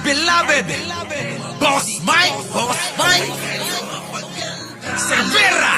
beloved Boss Mike Cervera.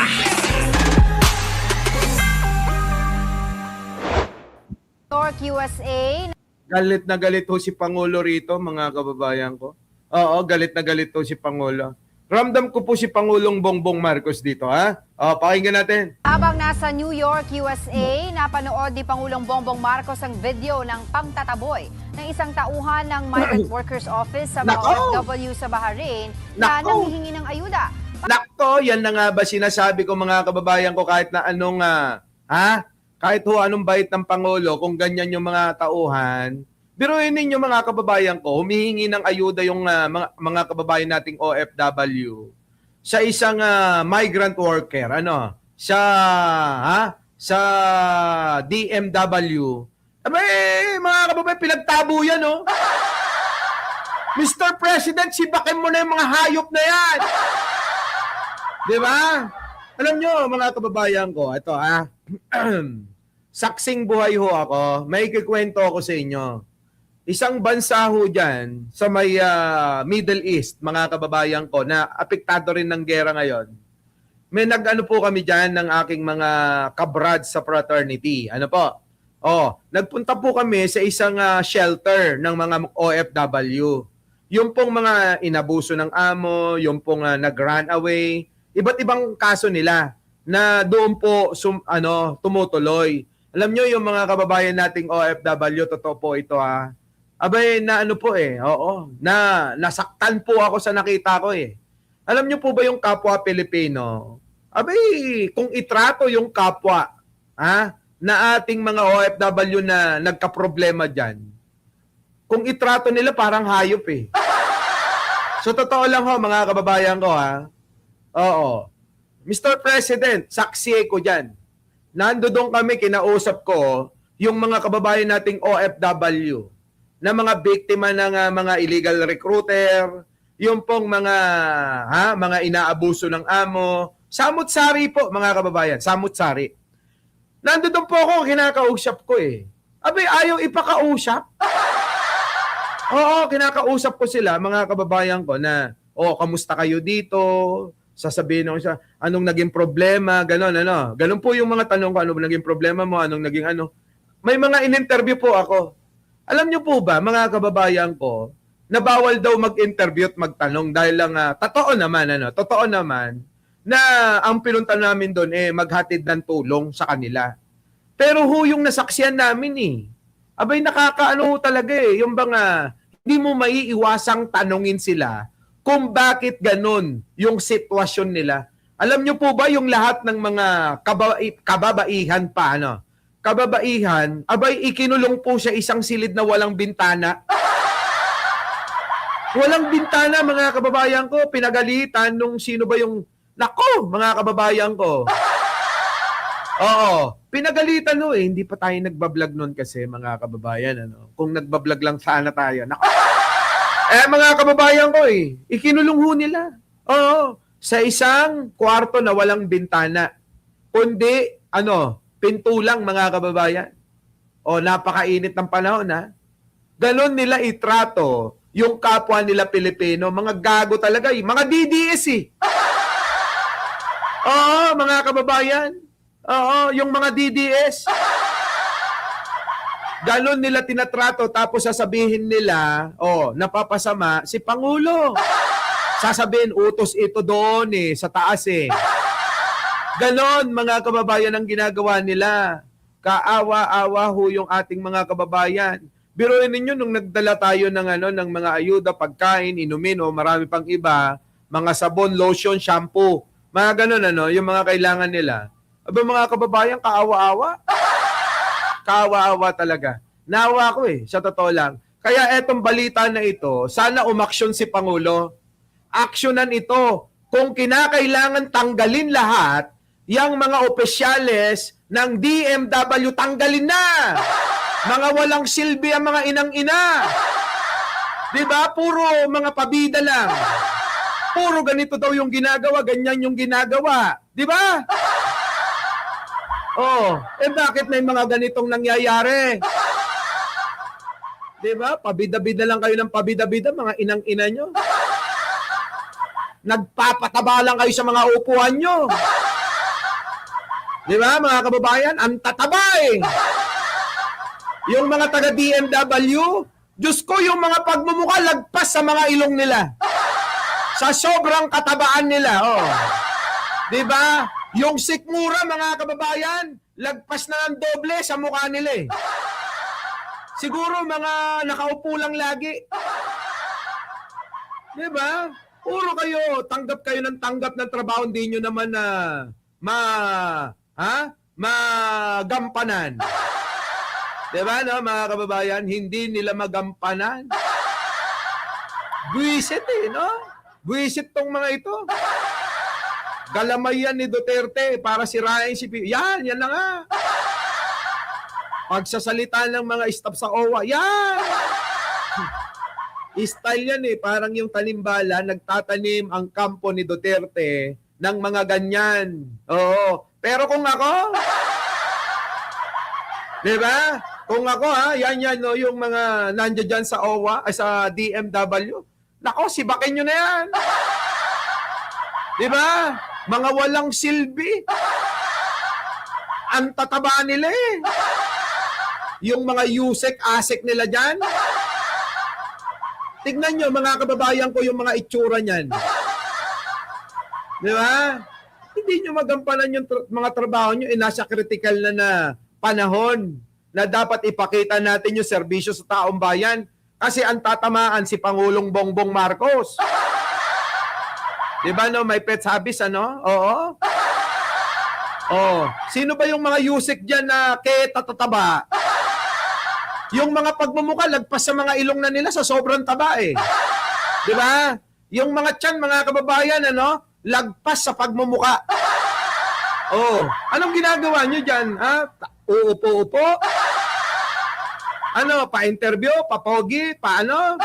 York, USA. Galit na galit ho si Pangulo rito, mga kababayan ko. Oo, galit na galit ho si Pangulo. Ramdam ko po si Pangulong Bongbong Marcos dito, ha? Pakinggan natin. Habang nasa New York, USA, napanood ni Pangulong Bongbong Marcos ang video ng pangtataboy ng isang tauhan ng Migrant Workers Office sa mga OFW sa Bahrain na nanghihingi ng ayuda. Nakto, yan na nga ba sinasabi ko, mga kababayan ko, kahit na anong, kahit ho anong bait ng Pangulo, kung ganyan yung mga tauhan, biruin ninyo, mga kababayan ko, humihingi ng ayuda yung mga kababayan nating OFW sa isang migrant worker, sa DMW. Mga kababayan, pinagtabo yan, oh. Mr. President, sibakin mo na yung mga hayop na yan. Di ba? Alam nyo, mga kababayan ko, ito saksing buhay ho ako, may kikwento ako sa inyo. Isang bansa ho dyan sa may Middle East, mga kababayan ko, na apektado rin ng gera ngayon. May nag-ano po kami dyan ng aking mga kabrad sa fraternity. Ano po? Nagpunta po kami sa isang shelter ng mga OFW. Yung pong mga inabuso ng amo, yung pong nag-run away, iba't ibang kaso nila na doon po tumutuloy. Alam nyo, yung mga kababayan nating OFW, totoo po ito Abay, nasaktan po ako sa nakita ko eh. Alam nyo po ba yung kapwa Pilipino? Abay, kung itrato yung kapwa, na ating mga OFW na nagka-problema dyan, kung itrato nila parang hayop eh. So, totoo lang ho, mga kababayan ko Mr. President, saksi ko dyan. Nandoon kami, kinausap ko yung mga kababayan nating OFW na mga biktima ng mga illegal recruiter, yung pong mga inaabuso ng amo. Samut-sari po, mga kababayan, samut-sari. Nandoon po ako, kinakausap ko eh. Abay, ayaw ipakausap. Oo, kinakausap ko sila, mga kababayan ko na, kamusta kayo dito? Sasabihin ko siya, anong naging problema, gano'n, Ganon po yung mga tanong ko, ano naging problema mo, anong naging May mga in-interview po ako. Alam niyo po ba, mga kababayan ko, na bawal daw mag-interview at magtanong dahil lang, totoo naman na ang pinunta namin doon maghatid ng tulong sa kanila. Pero yung nasaksiyan namin abay nakakaano talaga yung hindi mo maiiwasang tanungin sila kung bakit ganon yung sitwasyon nila. Alam niyo po ba yung lahat ng mga kababaihan pa, kababaihan, abay ikinulong po siya isang silid na walang bintana. Walang bintana, mga kababayan ko. Pinagalitan nung sino ba yung... Nako, mga kababayan ko. Pinagalitan hindi pa tayo nagbablog nun kasi, mga kababayan. Kung nagbablog lang sana tayo. Nako. Mga kababayan ko ikinulong ho nila. Sa isang kwarto na walang bintana. Kundi, pintulang, mga kababayan. Napakainit ng panahon, Ganon nila itrato yung kapwa nila Pilipino. Mga gago talaga, mga DDS mga kababayan. Yung mga DDS. Ganon nila tinatrato, tapos sasabihin nila, napapasama si Pangulo. Sasabihin, utos ito doon sa taas Ganon, mga kababayan, ang ginagawa nila. Kaawa-awa ho yung ating mga kababayan. Biruin ninyo nung nagdala tayo ng mga ayuda, pagkain, inumin, marami pang iba, mga sabon, lotion, shampoo, mga ganon, yung mga kailangan nila. Aba, mga kababayan, kaawa-awa. Kaawa-awa talaga. Naawa ko sa totoo lang. Kaya etong balita na ito, sana umaksyon si Pangulo. Aksyonan ito. Kung kinakailangan tanggalin lahat, yang mga opisyales ng DMW, tanggalin na! Mga walang silbi ang mga inang-ina. Diba? Puro mga pabida lang. Puro ganito daw yung ginagawa, ganyan yung ginagawa. Diba? Bakit may mga ganitong nangyayari? Di ba? Pabida-bida lang kayo ng pabida-bida, mga inang-ina nyo. Nagpapataba lang kayo sa mga upuan nyo. Di ba, mga kababayan? Ang tataba eh. Yung mga taga-DMW, Diyos ko, yung mga pagmumukha lagpas sa mga ilong nila. Sa sobrang katabaan nila, oh. Di ba? Yung sikmura, mga kababayan, lagpas na ng doble sa mukha nila eh. Siguro mga nakaupo lang lagi. Di ba? Puro kayo, tanggap kayo ng trabaho, hindi nyo naman na magampanan. Di ba, no, mga kababayan? Hindi nila magampanan. Buwisit eh, no? Buwisit tong mga ito. Galamay yan ni Duterte para sirain si P. Yan na nga. Pagsasalita ng mga staff sa OWA, yan! Style yan eh, parang yung tanimbala, nagtatanim ang kampo ni Duterte ng mga ganyan. Oo. Pero kung ako, di ba? Kung ako yan no, yung mga nandiyan dyan sa OWA, sa DMW, nako, sibakin nyo na yan. Di ba? Mga walang silbi. Ang tataba nila eh. Yung mga yusek, asek nila dyan. Tignan nyo, mga kababayan ko, yung mga itsura niyan. Di ba? Hindi nyo magampanan yung mga trabaho nyo, nasa critical na panahon na dapat ipakita natin yung serbisyo sa taong bayan. Kasi ang tatamaan si Pangulong Bongbong Marcos. Di ba, no? May pet habis, ano? Oo. Oh, sino ba yung mga yusik dyan na tatataba? Yung mga pagmumukha, lagpas sa mga ilong na nila sa sobrang taba eh. Di ba? Yung mga tiyan, mga kababayan, ano? Lagpas sa pagmumukha. Oh, anong ginagawa nyo dyan? Uupo-upo? Ano, pa-interview, papogi, paano?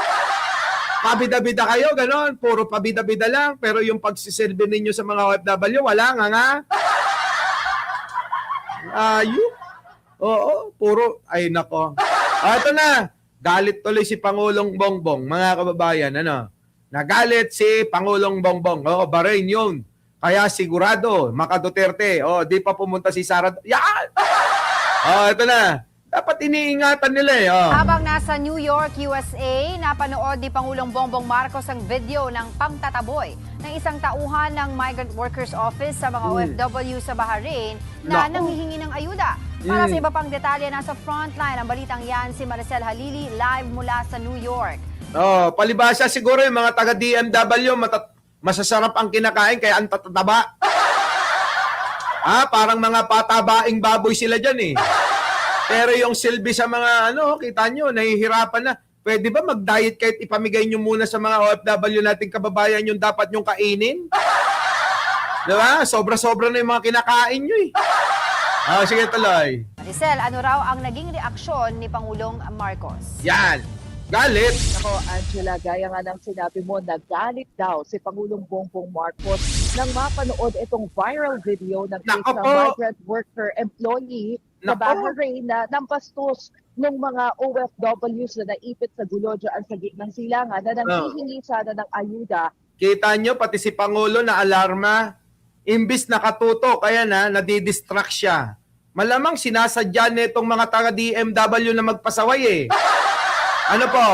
Pabida-bida kayo, ganon. Puro pabida-bida lang. Pero yung pagsisilbi ninyo sa mga OFW, wala nga. Oo, puro, ay nako. Ito na, galit tuloy si Pangulong Bongbong, mga kababayan, ano? Nagalit si Pangulong Bongbong. Bahrain yun. Kaya sigurado, Maka Duterte, di pa pumunta si Sara. Yan! Ito na. Dapat iniingatan nila eh. Habang nasa New York, USA, napanood ni Pangulong Bongbong Marcos ang video ng pangtataboy ng isang tauhan ng Migrant Workers Office sa mga OFW sa Bahrain na nanghihingi ng ayuda. Para sa iba pang detalye, nasa frontline ang balitang yan si Maricel Halili live mula sa New York. Palibhasa siguro yung mga taga-DMW, masasarap ang kinakain kaya ang tatataba. Parang mga patabaing baboy sila dyan eh. Pero yung silbi sa mga kita nyo, nahihirapan na. Pwede ba mag-diet kahit ipamigay nyo muna sa mga OFW nating kababayan yung dapat nyong kainin? Diba? Sobra-sobra na yung mga kinakain nyo eh. Sige, tuloy. Maricel, ano raw ang naging reaksyon ni Pangulong Marcos? Yan. Galit. Ako, Angela, gaya nga ng sinabi mo, nagalit daw si Pangulong Bongbong Marcos nang mapanood itong viral video ng isang migrant worker employee sa Bahrain na nampastos ng mga OFWs na naipit sa gulo dyan sa gitnang silangan na nanghihingi sana ng ayuda. Kita nyo, pati si Pangulo na alarma. Imbis nakatuto, kaya nadidistract siya. Malamang sinasadya nitong mga taga-DMW na magpasaway eh. Ano po?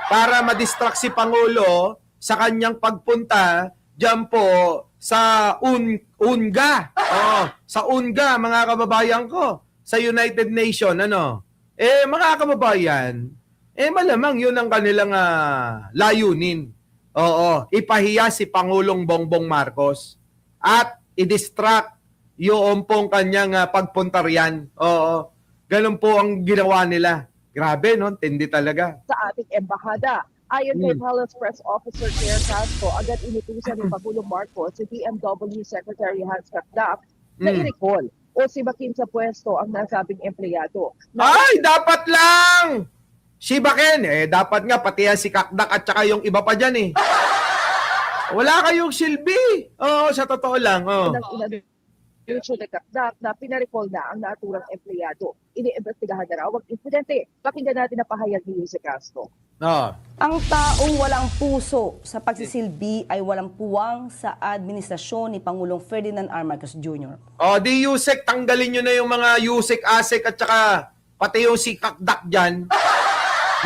Para madistract si Pangulo sa kanyang pagpunta dyan po sa UNGA. Sa UNGA, mga kababayan ko. Sa United Nations, mga kababayan, malamang yun ang kanilang layunin. Ipahiya si Pangulong Bongbong Marcos at i-distract yung pong kanyang pagpunta riyan. Ganun po ang ginawa nila. Grabe, no? Tindi talaga. Sa ating embahada, ayon kay Palace Press Officer Claire Castro, agad inutusan ni Pangulong Marcos si DMW Secretary Hans Kakdak na i-recall o sibakin sa pwesto ang nasabing empleyado. Ay, dapat lang! Sibakin! Dapat nga pati yan si Kakdak at saka yung iba pa dyan Wala kayong silbi. Sa totoo lang. Lucio de Capdac na pinarecall na ang naturang empleyado. Iniimbestigahan na raw ang insidente. Pakinggan natin ang pahayag ni Jose Castro. Oh. Ang taong walang puso sa pagsisilbi ay walang puwang sa administrasyon ni Pangulong Ferdinand R. Marcos Jr. O, di Yusek, tanggalin nyo na yung mga Yusek, Asek at saka pati yung si Kakdak dyan.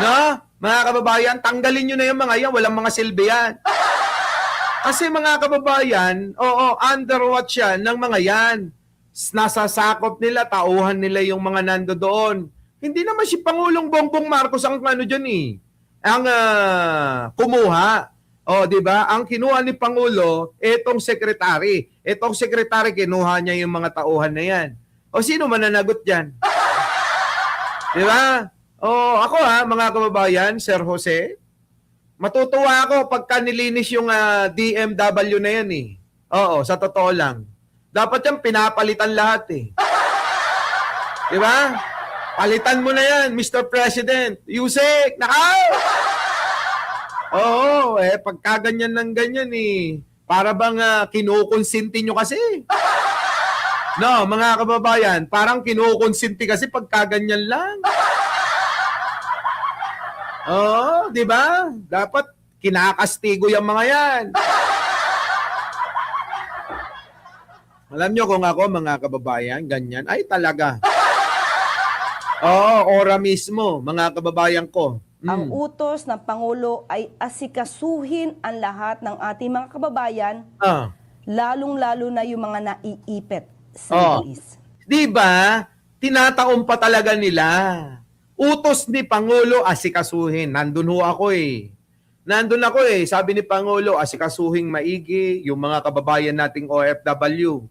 No? Mga kababayan, tanggalin nyo na yung mga yan. Walang mga silbi yan. Kasi mga kababayan, underwatch yan ng mga yan. Nasasakop nila, tauhan nila yung mga nando doon. Hindi naman si Pangulong Bongbong Marcos ang ano dyan ang kumuha. O, di ba? Ang kinuha ni Pangulo, etong sekretary. Etong sekretary, kinuha niya yung mga tauhan na yan. O, sino mananagot dyan? Di ba? O, ako mga kababayan, Sir Jose, matutuwa ako pagka nilinis yung DMW na yan Oo, sa totoo lang. Dapat yan pinapalitan lahat Di ba? Palitan mo na yan, Mr. President. Yusek, nakaw! Oo, pagka ganyan ng ganyan para bang kinukonsinti nyo kasi. No, mga kababayan, parang kinukonsinti kasi pagka ganyan lang. Oo, di ba? Dapat kinakastigo yung mga yan. Alam nyo kung ako, mga kababayan, ganyan, ay talaga. Ora mismo, mga kababayan ko. Ang utos ng Pangulo ay asikasuhin ang lahat ng ating mga kababayan, lalong-lalo na yung mga naiipit sa Middle Di ba? Tinataon pa talaga nila. Utos ni Pangulo, asikasuhin. Nandun ho ako Nandun ako Sabi ni Pangulo, asikasuhin maigi yung mga kababayan nating OFW.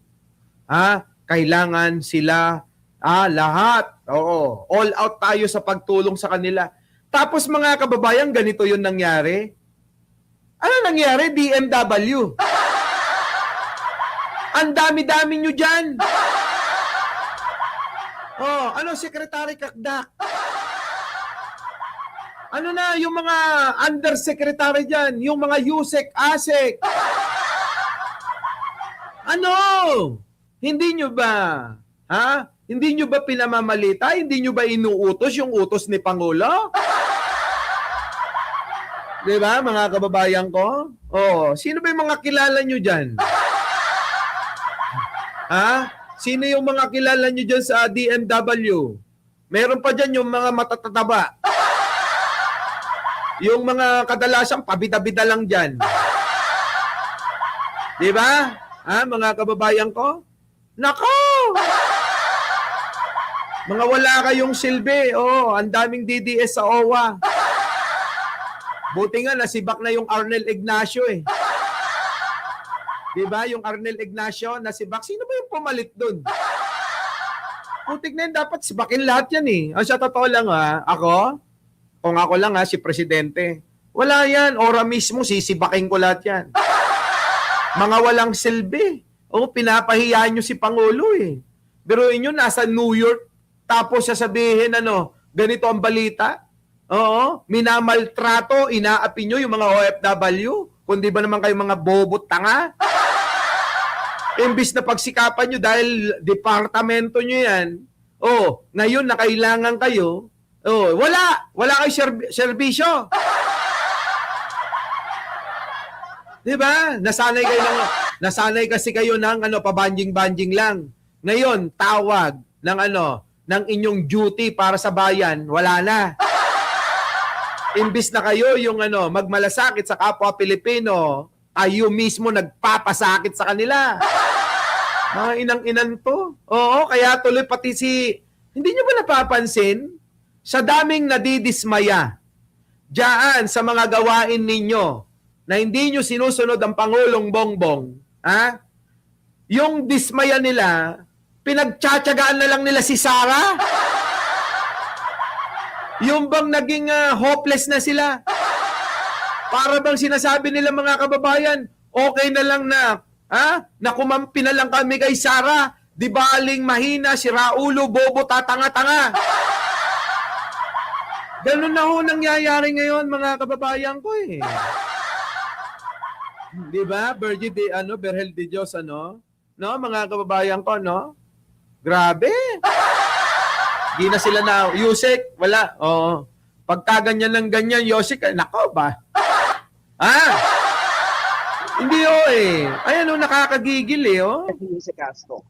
Kailangan sila, lahat. Oo, all out tayo sa pagtulong sa kanila. Tapos mga kababayan, ganito yung nangyari. Ano nangyari? DMW. Ang dami-dami nyo dyan. Ano, Secretary Kakdak? Ano na yung mga undersecretary dyan? Yung mga Yusek, Asek? Ano? Hindi nyo ba? Hindi nyo ba pinamamalita? Hindi nyo ba inuutos yung utos ni Pangulo? Di ba, mga kababayan ko? Sino ba yung mga kilala nyo dyan? Sino yung mga kilala nyo dyan sa DMW? Meron pa dyan yung mga matatataba. Yung mga kadalasan, pabida-bida lang dyan. Di ba? Mga kababayan ko? Nako! Mga wala kayong silbi. Ang daming DDS sa OWA. Buti nga, nasibak na yung Arnel Ignacio Diba? Yung Arnel Ignacio, nasibak. Sino ba yung pumalit dun? Putik na yun, dapat sibakin lahat yan Sa totoo lang kung ako lang si Presidente, wala yan. Ora mismo, sisibakin ko lahat yan. Mga walang silbi. Pinapahiya nyo si Pangulo Pero inyo, nasa New York, tapos sasabihin, ganito ang balita. Minamaltrato, inaapi nyo yung mga OFW. Kundi ba naman kayo mga bobot tanga? Imbis na pagsikapan nyo dahil departamento nyo yan, ngayon na kailangan kayo, wala kayo serbisyo. Diba? Nasanay kasi kayo ng pabanjing-banjing lang. Ngayon, tawag ng inyong duty para sa bayan, wala na. Imbis na kayo yung magmalasakit sa kapwa Pilipino, kayo mismo nagpapasakit sa kanila. Mga inang-inan to. Kaya tuloy pati hindi nyo ba napapansin? Sa daming nadidismaya diyan sa mga gawain ninyo na hindi nyo sinusunod ang Pangulong Bongbong, yung dismaya nila, pinagtsatsagaan na lang nila si Sara? Yung bang naging hopeless na sila? Para bang sinasabi nila mga kababayan, okay na lang na kumampi na lang kami kay Sara, di baling mahina, si Raulo, bobo, tatanga-tanga. Ganun na ho nangyayari ngayon mga kababayan ko Di ba? Berhel de Dios No, mga kababayan ko, no? Grabe. Di na sila na, Yusek, wala. Oo. Pagka ganyan ng ganyan, Yosek, nako ba? Hindi Ayan nakakagigil Si Castro.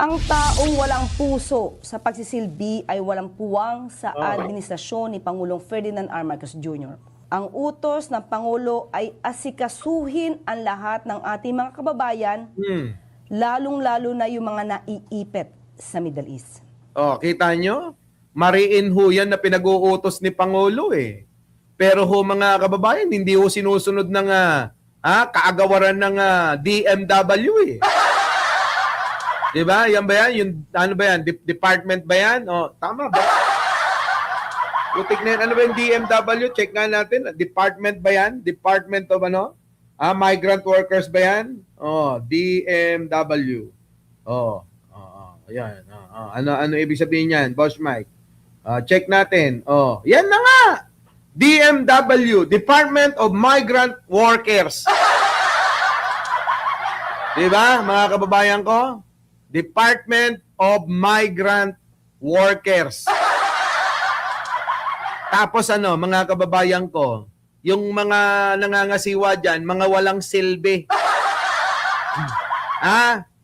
Ang taong walang puso sa pagsisilbi ay walang puwang sa administrasyon ni Pangulong Ferdinand R. Marcos Jr. Ang utos ng Pangulo ay asikasuhin ang lahat ng ating mga kababayan, lalong-lalo na yung mga naiipit sa Middle East. Kita nyo? Mariin ho yan na pinag-uutos ni Pangulo Pero ho mga kababayan, hindi ho sinusunod ng kaagawaran ng DMW Diba? Yan ba yan? Yung, ano ba yan? Department ba yan? Tama ba? Putik na yan. Ano ba yung DMW? Check nga natin. Department ba yan? Department of migrant workers ba yan? DMW. Ayan. Ano ibig sabihin yan? Boss Mike. Check natin. Yan na nga. DMW, Department of Migrant Workers. Diba, mga kababayan ko? Department of Migrant Workers. Tapos mga kababayan ko, yung mga nangangasiwa dyan, mga walang silbi.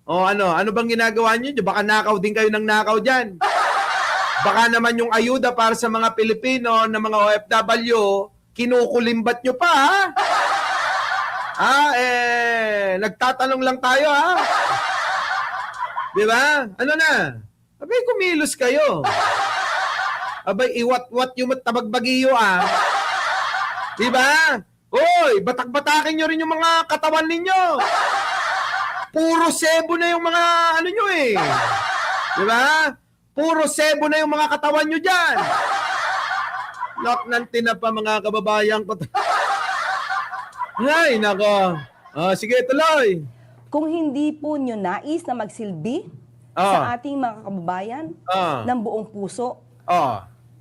Ano bang ginagawa nyo? Baka nakaw din kayo ng nakaw dyan. Baka naman yung ayuda para sa mga Pilipino na mga OFW, kinukulimbat nyo pa, nagtatanong lang tayo, Di ba? Ano na? Abay, kumilos kayo. Abay, iwat-wat yung tabagbagiyo, Di ba? Hoy, batak-batakin nyo rin yung mga katawan ninyo. Puro sebo na yung mga nyo Di ba? Puro sebo na yung mga katawan nyo dyan. Lock ng tinapa mga kababayan ko. Ay, nako. Sige, tuloy. Kung hindi po nyo nais na magsilbi sa ating mga kababayan ng buong puso,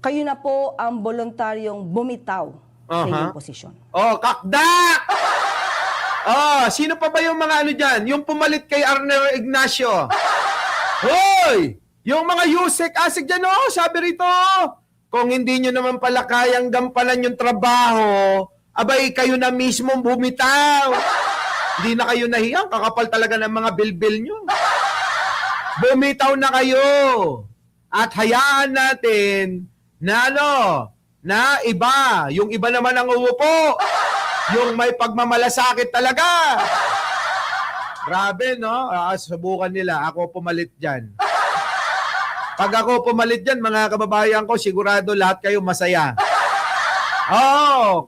kayo na po ang voluntaryong bumitaw sa inyong posisyon. Kakdak! Sino pa ba yung mga dyan? Yung pumalit kay Arnel Ignacio. Hoy! Yung mga Yusek Asik dyan, sabi rito, kung hindi nyo naman pala kayang gampanan yung trabaho, abay kayo na mismo bumitaw. Hindi na kayo nahiyang, kakapal talaga ng mga bilbil nyo. Bumitaw na kayo. At hayaan natin na na iba. Yung iba naman ang umupo. Yung may pagmamalasakit talaga. Grabe, no? Subukan nila. Ako pumalit dyan. Pag ako pumalit dyan, mga kababayan ko, sigurado lahat kayo masaya.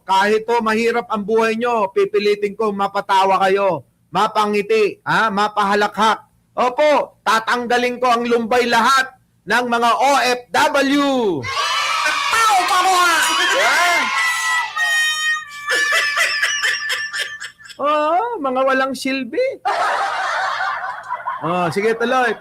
Kahit mahirap ang buhay nyo, pipilitin ko mapatawa kayo, mapangiti, mapahalakhak. Opo, tatanggalin ko ang lumbay lahat ng mga OFW. Tao pa mo mga walang silbi. Sige, tuloy.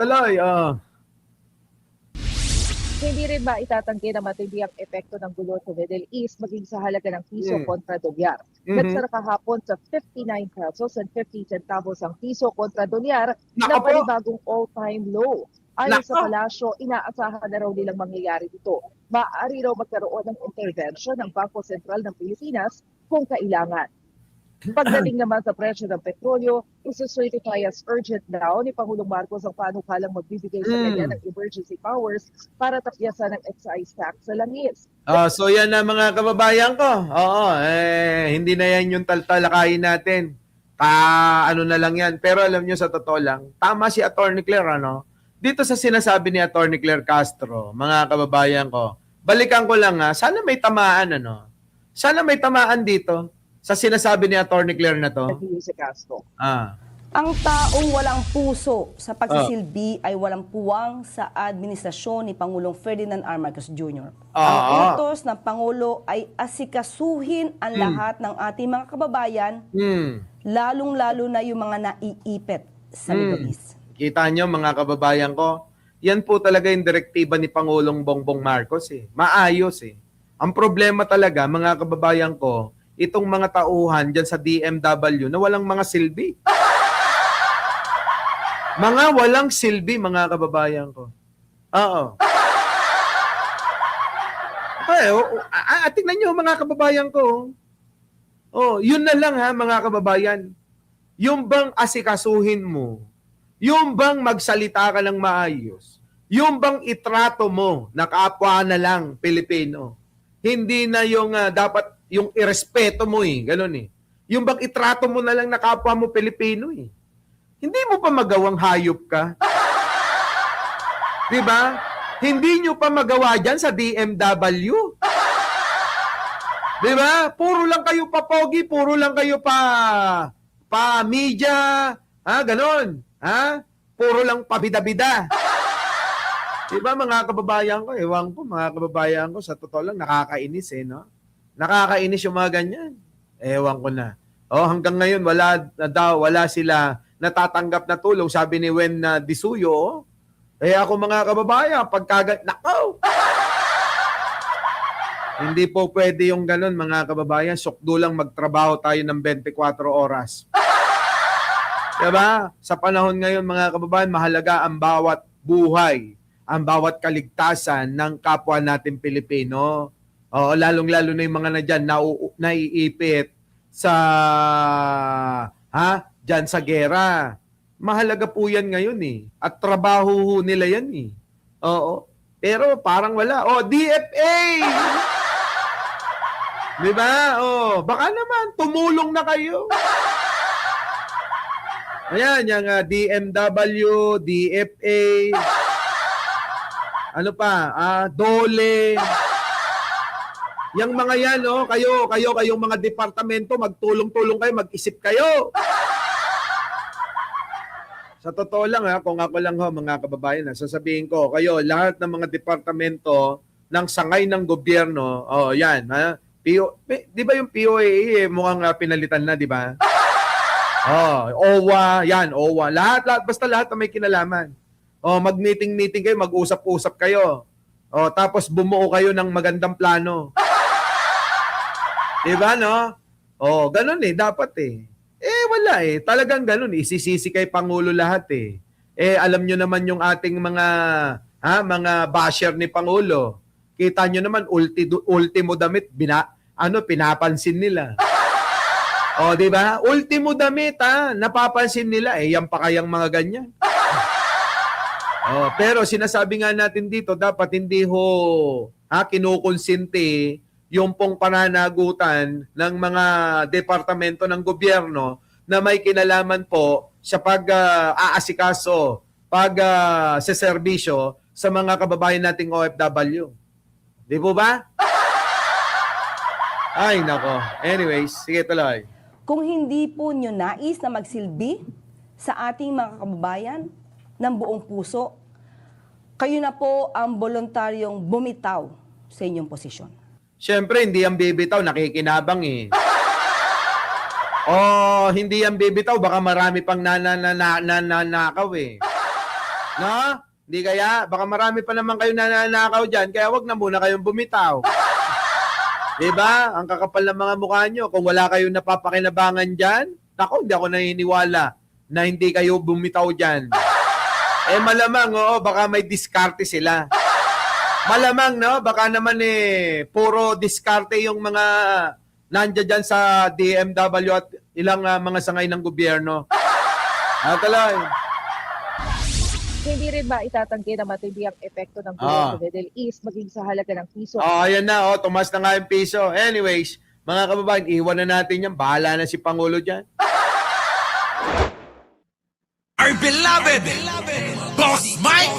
Hindi rin maitatanggi na matindi ang epekto ng gulo sa Middle East maging sa halaga ng piso kontra dolyar. Nagsara kahapon sa 59 pesos and 50 centavos ang piso kontra dolyar na panibagong all-time low. Ayon sa palasyo, inaasahan na raw nilang mangyayari dito. Maaari raw magkaroon ng intervention ng Bangko Sentral ng Pilipinas kung kailangan. Pagdating naman sa presyo ng petrolyo, isucertify as urgent now ni Pangulong Marcos ang panukalang magbibigay sa kanya ng emergency powers para tapyasan ng excise tax sa langis. So yan na mga kababayan ko. Hindi na yan yung talakayin natin. Ano na lang yan. Pero alam nyo sa totoo lang, tama si Atty. Claire, Dito sa sinasabi ni Atty. Claire Castro, mga kababayan ko, balikan ko lang sana may tamaan, Sana may tamaan dito. Sa sinasabi ni Atty. Claire na to? Si Castro. Ang taong walang puso sa pagsisilbi ay walang puwang sa administrasyon ni Pangulong Ferdinand R. Marcos Jr. Ang utos ng Pangulo ay asikasuhin ang lahat ng ating mga kababayan, lalong-lalo na yung mga naiipit sa Middle East. Kita nyo mga kababayan ko, yan po talaga yung direktiba ni Pangulong Bongbong Marcos. Maayos. Ang problema talaga mga kababayan ko, itong mga tauhan dyan sa DMW na walang mga silbi. Mga walang silbi, mga kababayan ko. Oo. Ay, tingnan nyo, mga kababayan ko. Oh, yun na lang ha, mga kababayan. Yung bang asikasuhin mo, yung bang magsalita ka ng maayos, yung bang itrato mo na kapwa na lang Pilipino, hindi na yung dapat yung irespeto mo ganun Yung bang itrato mo na lang na kapwa mo Pilipino Hindi mo pa magawang hayop ka. Diba? Hindi nyo pa magawa dyan sa DMW. Diba? Puro lang kayo pa pogi, puro lang kayo pa media, ganon. Puro lang pabida-bida. Diba mga kababayan ko, ewan ko mga kababayan ko, sa totoo lang nakakainis no? Nakakainis yung mga ganyan. Ewan ko na. Hanggang ngayon wala sila natatanggap na tulong, sabi ni Wen Disuyo. Ako mga kababayan, nakaw! Hindi po pwede yung ganun, mga kababayan. Sukdo lang magtrabaho tayo ng 24 oras. Diba? Sa panahon ngayon, mga kababayan, mahalaga ang bawat buhay, ang bawat kaligtasan ng kapwa natin Pilipino. Lalong-lalo na yung mga na dyan, naiipit sa, dyan sa gera. Mahalaga po yan ngayon At trabaho nila yan Oo. Pero parang wala. DFA! Diba? Baka naman, tumulong na kayo. Ayan, yung DMW, DFA, ano pa, DOLE. Yung mga yan, kayong mga departamento, magtulong-tulong kayo, mag-isip kayo. Sa totoo lang kung ako lang mga kababayan sasabihin ko, kayo, lahat ng mga departamento ng sangay ng gobyerno, yan, di ba yung POAA mukhang pinalitan na, di ba? OWA, yan, OWA. Lahat, basta lahat na may kinalaman. Mag-meeting-meeting kayo, mag-usap-usap kayo. Tapos bumuo kayo ng magandang plano. Di ba, no? Ganun dapat wala Talagang ganun Isisisi kay Pangulo lahat alam nyo naman yung ating mga basher ni Pangulo. Kita nyo naman, ultimo damit, pinapansin nila. Di ba? Ultimo damit, napapansin nila. Yan pa kayang mga ganyan. Pero sinasabi nga natin dito, dapat hindi kinukonsinti yung pong pananagutan ng mga departamento ng gobyerno na may kinalaman po sa pag-aasikaso, pag-serbisyo sa mga kababayan nating OFW. Di po ba? Ay, nako. Anyways, sige tuloy. Kung hindi po nyo nais na magsilbi sa ating mga kababayan ng buong puso, kayo na po ang voluntaryong bumitaw sa inyong posisyon. Siyempre, hindi yan bibitaw, nakikinabang hindi yan bibitaw, baka marami pang nananakaw No? Hindi kaya? Baka marami pa naman kayo nananakaw dyan, kaya wag na muna kayong bumitaw. Diba? Ang kakapal ng mga mukha nyo. Kung wala kayong napapakinabangan dyan, hindi ako naniniwala na hindi kayo bumitaw dyan. Malamang, baka may diskarte sila. Malamang, baka naman puro diskarte yung mga nandiyan dyan sa DMW at ilang mga sangay ng gobyerno. Tuloy. Hindi rin ba itatanggi na matindi ang epekto ng gulo sa Middle East maging sa halaga ng piso? Ayan na, tumas na nga yung piso. Anyways, mga kababayan, iwan na natin yan. Bahala na si Pangulo dyan. Our beloved Boss Mike